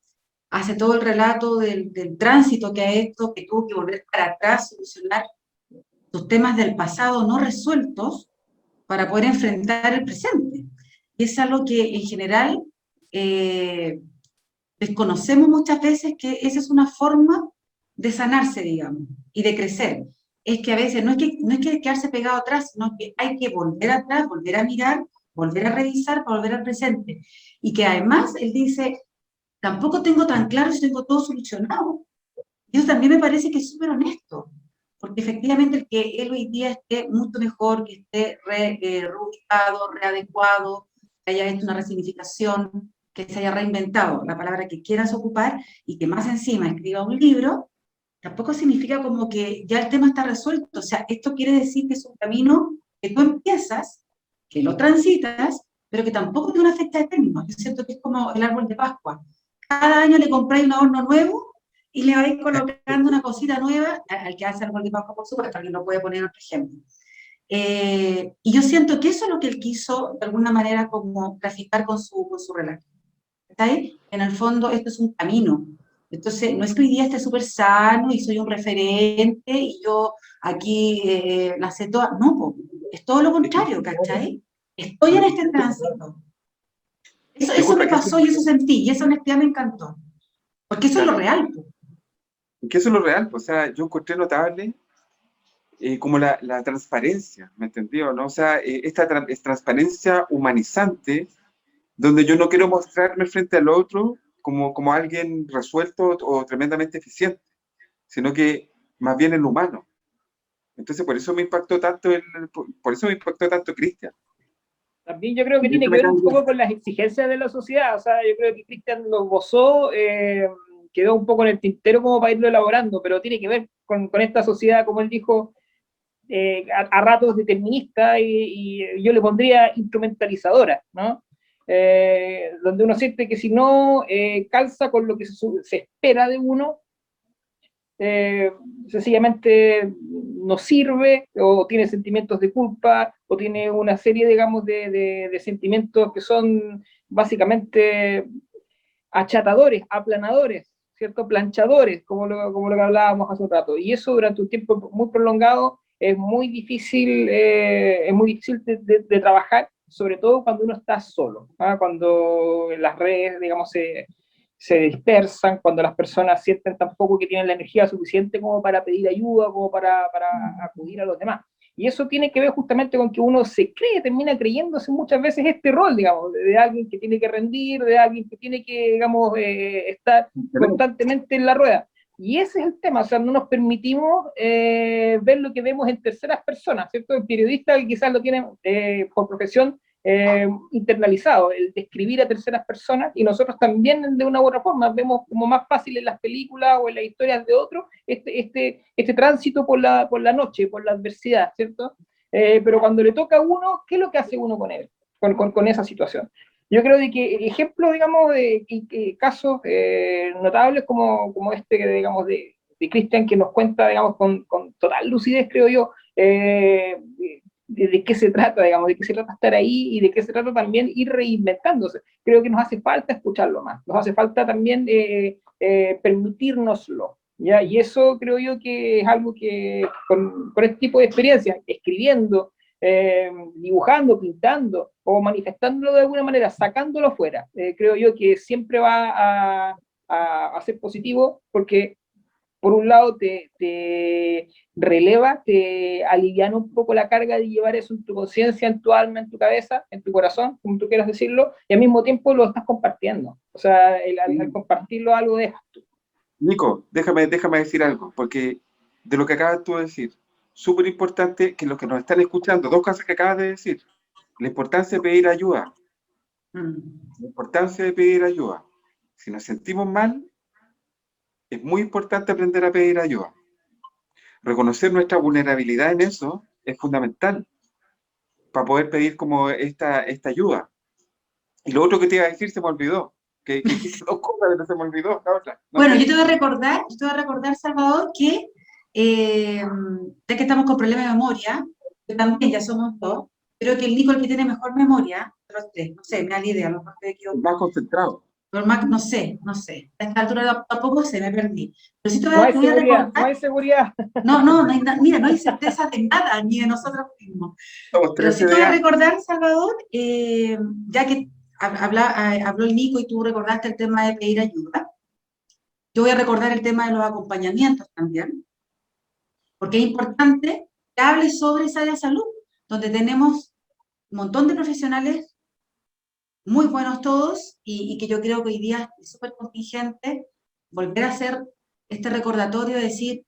hace todo el relato del tránsito que ha hecho, que tuvo que volver para atrás, solucionar sus temas del pasado no resueltos para poder enfrentar el presente. Y es algo que en general eh, desconocemos muchas veces, que esa es una forma de sanarse, digamos, y de crecer. Es que a veces no es que quedarse pegado atrás, sino que hay que volver atrás, volver a mirar, volver a revisar para volver al presente. Y que además él dice, tampoco tengo tan claro si tengo todo solucionado. Y eso también me parece que es súper honesto, porque efectivamente el que él hoy día esté mucho mejor, que esté reubicado, readecuado, que haya hecho una resignificación, que se haya reinventado la palabra que quieras ocupar y que más encima escriba un libro, tampoco significa como que ya el tema está resuelto. O sea, esto quiere decir que es un camino que tú empiezas, que lo transitas, pero que tampoco tiene una fecha de término. Yo siento que es como el árbol de Pascua. Cada año le compráis un horno nuevo y le vais colocando una cosita nueva, al que hace árbol de Pascua, por supuesto, alguien lo puede poner otro ejemplo. Y yo siento que eso es lo que él quiso, de alguna manera, como graficar con su relato. ¿Está ahí? En el fondo, esto es un camino. Entonces, no es que hoy día esté súper sano y soy un referente y yo aquí la sé toda. No, po, es todo lo contrario, ¿cachai? Estoy en este tránsito. Eso me pasó y eso sentí, y esa honestidad me encantó. Porque eso es lo real, po. Que eso es lo real, o sea, yo encontré notable como la transparencia, ¿me entendió? ¿No? O sea, esta transparencia humanizante, donde yo no quiero mostrarme frente al otro como alguien resuelto o tremendamente eficiente, sino que más bien el humano. Entonces, por eso me impactó tanto Cristian. También yo creo que tiene que ver un poco con las exigencias de la sociedad. O sea, yo creo que Cristian lo gozó, quedó un poco en el tintero como para irlo elaborando, pero tiene que ver con esta sociedad, como él dijo, a ratos determinista, y yo le pondría instrumentalizadora, ¿no? Donde uno siente que si no calza con lo que se espera de uno, sencillamente no sirve, o tiene sentimientos de culpa, o tiene una serie, digamos, de sentimientos que son básicamente achatadores, aplanadores, ¿cierto? Planchadores, como lo que hablábamos hace un rato. Y eso durante un tiempo muy prolongado es muy difícil de trabajar, sobre todo cuando uno está solo, ¿no? Cuando las redes, digamos, se dispersan, cuando las personas sienten tampoco que tienen la energía suficiente como para pedir ayuda, como para acudir a los demás. Y eso tiene que ver justamente con que uno termina creyéndose muchas veces este rol, digamos, de alguien que tiene que rendir, de alguien que tiene que, digamos, estar constantemente en la rueda. Y ese es el tema, o sea, no nos permitimos ver lo que vemos en terceras personas, ¿cierto? El periodista quizás lo tiene por profesión internalizado, el de escribir a terceras personas, y nosotros también de una u otra forma vemos como más fácil en las películas o en las historias de otros este tránsito por la noche, por la adversidad, ¿cierto? Pero cuando le toca a uno, ¿qué es lo que hace uno con él, con esa situación? Yo creo de que ejemplos, digamos, de casos notables como este, digamos, de Cristian, que nos cuenta, digamos, con total lucidez, creo yo, de qué se trata, digamos, de qué se trata estar ahí, y de qué se trata también ir reinventándose. Creo que nos hace falta escucharlo más, nos hace falta también permitírnoslo, ¿ya? Y eso creo yo que es algo que con este tipo de experiencias, escribiendo, dibujando, pintando o manifestándolo de alguna manera, sacándolo fuera, creo yo que siempre va a ser positivo, porque por un lado te releva, te aliviana un poco la carga de llevar eso en tu conciencia, en tu alma, en tu cabeza, en tu corazón, como tú quieras decirlo, y al mismo tiempo lo estás compartiendo. O sea, al compartirlo algo dejas tú. Nico, déjame decir algo, porque de lo que acabas tú de decir, súper importante que los que nos están escuchando, dos cosas que acabas de decir: la importancia de pedir ayuda. La importancia de pedir ayuda. Si nos sentimos mal, es muy importante aprender a pedir ayuda. Reconocer nuestra vulnerabilidad en eso es fundamental para poder pedir como esta ayuda. Y lo otro que te iba a decir se me olvidó. Que dijiste dos cosas, pero se me olvidó la otra. No Bueno, sé. yo te voy a recordar, Salvador, que ya que estamos con problemas de memoria, que también ya somos dos, creo que el Nico es el que tiene mejor memoria de los tres. No sé, me da la idea, a lo mejor me equivoco. Más concentrado. Pero más, no sé. A esta altura tampoco sé, me perdí. Pero sí te No hay te voy a seguridad, recordar. no hay seguridad. No hay mira, no hay certeza de nada, ni de nosotros mismos. Somos Pero sí 13 te voy a de recordar, Salvador, ya que habló el Nico y tú recordaste el tema de pedir ayuda, yo voy a recordar el tema de los acompañamientos también, porque es importante que hable sobre esa área de salud, donde tenemos un montón de profesionales muy buenos todos y que yo creo que hoy día es súper contingente volver a hacer este recordatorio de decir,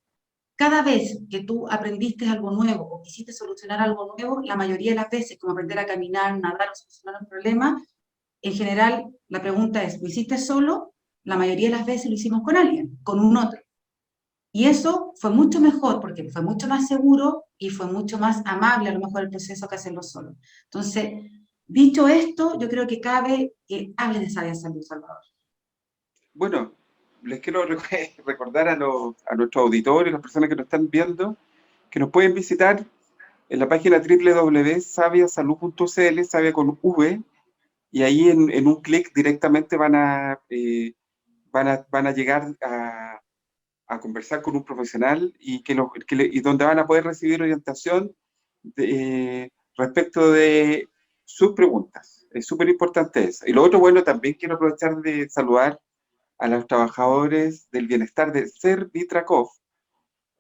cada vez que tú aprendiste algo nuevo o quisiste solucionar algo nuevo, la mayoría de las veces, como aprender a caminar, nadar o solucionar un problema, en general la pregunta es, ¿lo hiciste solo? La mayoría de las veces lo hicimos con alguien, con un otro. Y eso fue mucho mejor porque fue mucho más seguro y fue mucho más amable a lo mejor el proceso que hacerlo solo. Entonces, dicho esto, yo creo que cabe que hables de esa área de salud, Salvador. Bueno, les quiero recordar a nuestros auditores, las personas que nos están viendo, que nos pueden visitar en la página www.saviasalud.cl, Savia con V, y ahí en un clic directamente van a llegar a conversar con un profesional y donde van a poder recibir orientación respecto de sus preguntas. Es súper importante eso. Y lo otro, bueno, también quiero aprovechar de saludar a los trabajadores del bienestar de Servitracov,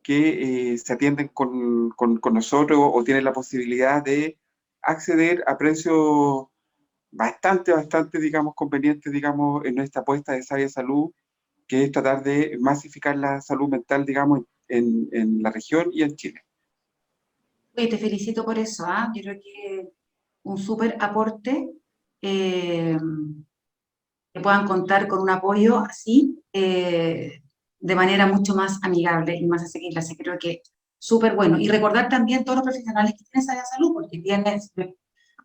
que se atienden con nosotros o tienen la posibilidad de acceder a precios bastante, digamos, convenientes, digamos, en nuestra apuesta de Sabia Salud, que es tratar de masificar la salud mental, digamos, en la región y en Chile. Oye, te felicito por eso, ¿ah? Yo creo que un súper aporte, que puedan contar con un apoyo así, de manera mucho más amigable y más asequible. Así que creo que súper bueno. Y recordar también todos los profesionales que tienen esa área de salud, porque tienes,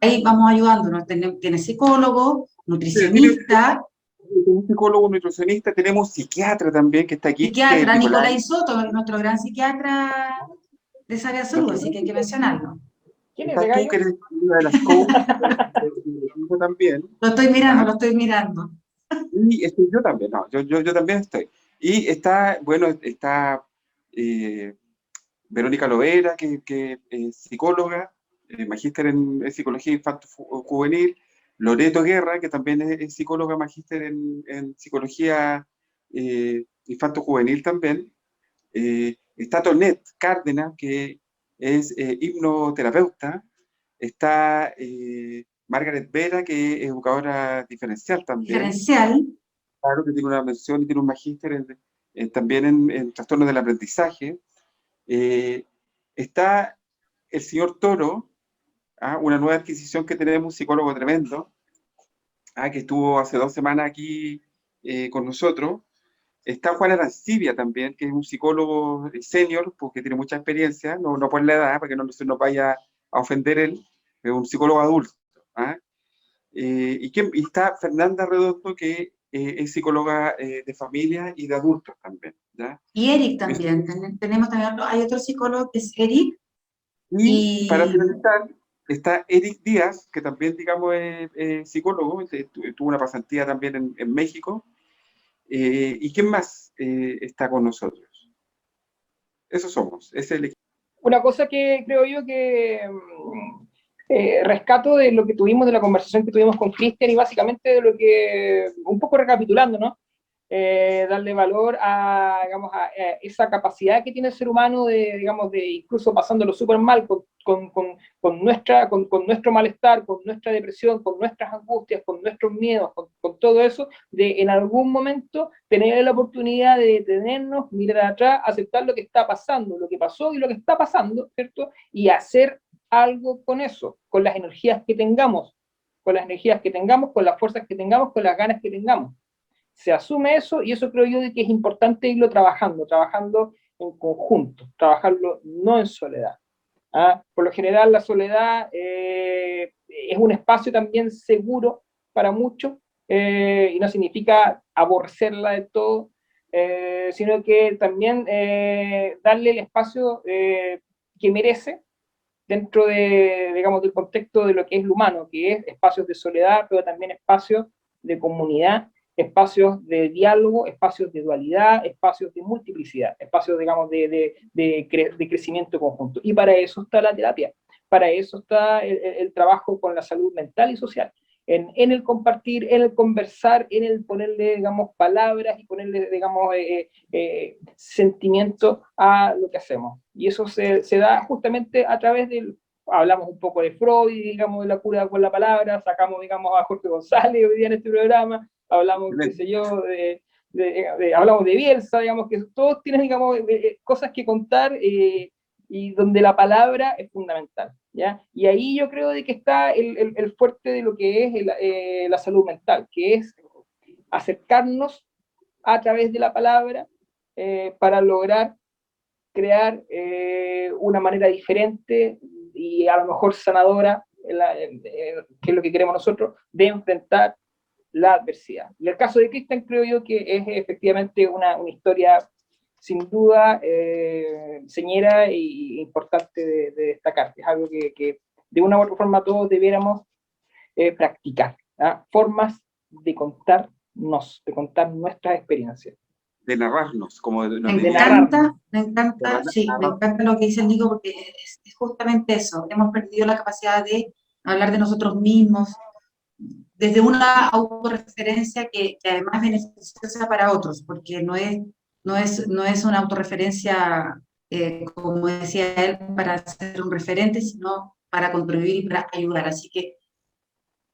ahí vamos ayudándonos. Tienes psicólogo, nutricionista, Tenemos psicólogo, nutricionista, tenemos psiquiatra también que está aquí, psiquiatra, Nicolás. Nicolás Soto, nuestro gran psiquiatra de esa área de salud, así que hay que mencionarlo. ¿Quién es Estás de tú, gallo? que eres una de las coaches también. Lo estoy mirando. Y estoy yo también, no, yo también estoy. Y está, bueno, está Verónica Lovera, que es psicóloga, magíster en psicología infanto-juvenil, Loreto Guerra, que también es psicóloga, magíster en psicología infanto-juvenil también. Está Tonet Cárdenas, que es hipnoterapeuta. Está Margaret Vera, que es educadora diferencial también. Diferencial. Claro, que tiene una mención y tiene un magíster también en trastornos del aprendizaje. Está el señor Toro, una nueva adquisición que tenemos, un psicólogo tremendo, que estuvo hace 2 semanas aquí con nosotros. Está Juan Arancibia también, que es un psicólogo senior, porque tiene mucha experiencia, no por la edad, para que no se nos vaya a ofender él, es un psicólogo adulto. Y está Fernanda Redondo, que es psicóloga de familia y de adultos también, ¿ya? Y Eric también, tenemos también, hay otro psicólogo que es Eric. Y para finalizar, está Eric Díaz, que también, digamos, es psicólogo, tuvo una pasantía también en México. ¿Y quién más está con nosotros? Esos somos, ese es el equipo. Una cosa que creo yo que rescato de lo que tuvimos, de la conversación que tuvimos con Cristian, y básicamente de lo que, un poco recapitulando, ¿no? Darle valor a, digamos, a esa capacidad que tiene el ser humano de, digamos, de incluso pasándolo súper mal con nuestro malestar, con nuestra depresión, con nuestras angustias, con nuestros miedos, con todo eso, de en algún momento tener la oportunidad de detenernos, mirar atrás, aceptar lo que está pasando, lo que pasó y lo que está pasando, ¿cierto? Y hacer algo con eso, con las energías que tengamos, con las fuerzas que tengamos, con las ganas que tengamos. se asume eso, y eso creo yo de que es importante irlo trabajando en conjunto, trabajarlo no en soledad. Por lo general la soledad es un espacio también seguro para muchos, y no significa aborrecerla de todo, sino que también darle el espacio que merece dentro de, digamos, del contexto de lo que es lo humano, que es espacios de soledad, pero también espacios de comunidad, espacios de diálogo, espacios de dualidad, espacios de multiplicidad, espacios, digamos, de crecimiento conjunto. Y para eso está la terapia, para eso está el trabajo con la salud mental y social, en el compartir, en el conversar, en el ponerle, digamos, palabras y ponerle, digamos, sentimiento a lo que hacemos. Y eso se da justamente a través del... Hablamos un poco de Freud, digamos, de la cura con la palabra, sacamos, digamos, a Jorge González hoy día en este programa, hablamos, qué sé yo, hablamos de Bielsa, digamos, que todos tienen, digamos, cosas que contar, y donde la palabra es fundamental, ¿ya? Y ahí yo creo de que está el fuerte de lo que es la salud mental, que es acercarnos a través de la palabra para lograr crear una manera diferente y a lo mejor sanadora, que es lo que queremos nosotros, de enfrentar la adversidad. Y el caso de Cristian creo yo que es efectivamente una historia sin duda señera e importante de destacar. Es algo que de una u otra forma todos debiéramos practicar, formas de contar nuestras experiencias. De narrarnos, como me encanta, sí, me encanta lo que dice el Nico, porque es justamente eso. Hemos perdido la capacidad de hablar de nosotros mismos desde una autorreferencia que además es beneficiosa para otros, porque no es una autorreferencia, como decía él, para ser un referente, sino para contribuir y para ayudar. Así que,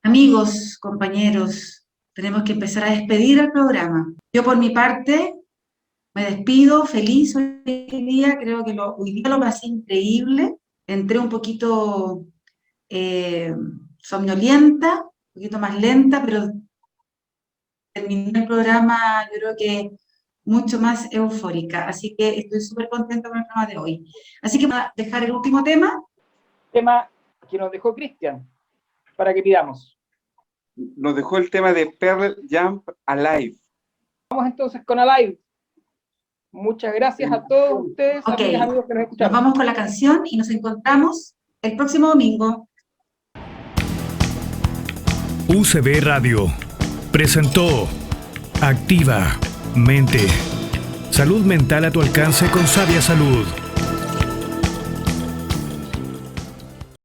amigos, compañeros, tenemos que empezar a despedir el programa. Yo por mi parte me despido, feliz hoy día, creo que hoy día lo pasé increíble, entré un poquito somnolienta, un poquito más lenta, pero terminé el programa, yo creo que mucho más eufórica, así que estoy súper contenta con el programa de hoy. Así que voy a dejar el último tema. Tema que nos dejó Cristian, para que pidamos. Nos dejó el tema de Pearl Jam, Alive. Vamos entonces con Alive. Muchas gracias a todos ustedes, okay, amigos que nos escucharon. Nos vamos con la canción y nos encontramos el próximo domingo. UCB Radio presentó Activa Mente. Salud mental a tu alcance con Sabia Salud.